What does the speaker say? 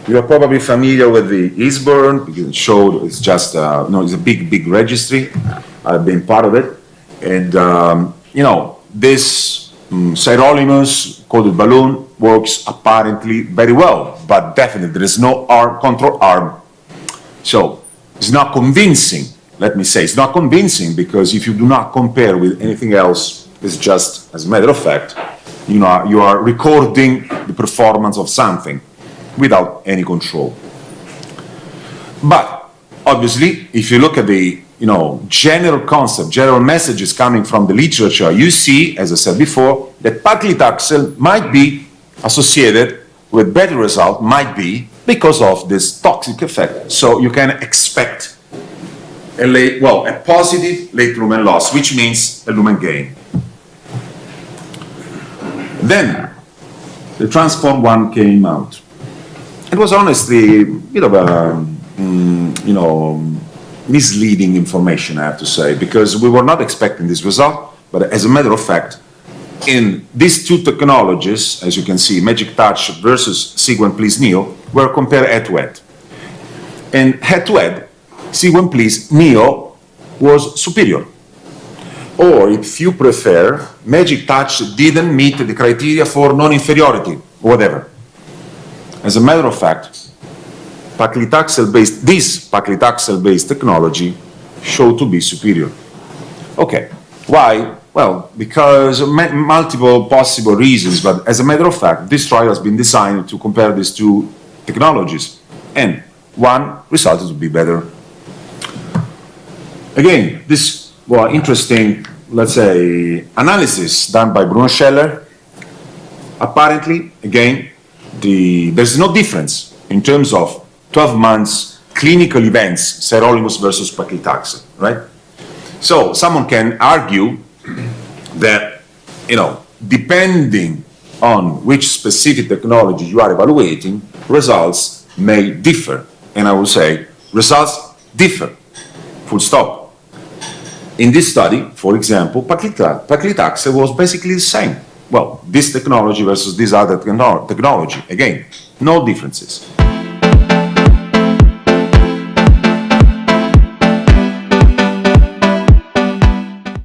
You are probably familiar with the Eastburn, because it showed it's just, it's a big registry. I've been part of it. And, this sirolimus-coated balloon works apparently very well, but definitely there is no control arm. So it's not convincing, let me say. It's not convincing because if you do not compare with anything else, it's just, as a matter of fact, you are recording the performance of something without any control. But obviously, if you look at the general concept, general messages coming from the literature, you see, as I said before, that paclitaxel might be associated with better result, might be because of this toxic effect. So you can expect a positive late lumen loss, which means a lumen gain. Then the transform one came out. It was honestly a bit of a, misleading information, I have to say, because we were not expecting this result, but as a matter of fact, in these two technologies, as you can see, Magic Touch versus Sequent Please Neo, were compared head-to-head. And head-to-head, Sequent Please Neo was superior. Or, if you prefer, Magic Touch didn't meet the criteria for non-inferiority, whatever. As a matter of fact, this Paclitaxel-based technology showed to be superior. Okay, why? Well, because of multiple possible reasons, but as a matter of fact, this trial has been designed to compare these two technologies, and one resulted to be better. Again, this interesting, let's say, analysis done by Bruno Scheller. Apparently, again, there's no difference in terms of 12 months clinical events, sirolimus versus paclitaxel, right? So someone can argue that, depending on which specific technology you are evaluating, results may differ. And I will say, results differ, full stop. In this study, for example, paclitaxel was basically the same. Well, this technology versus this other technology, again, no differences.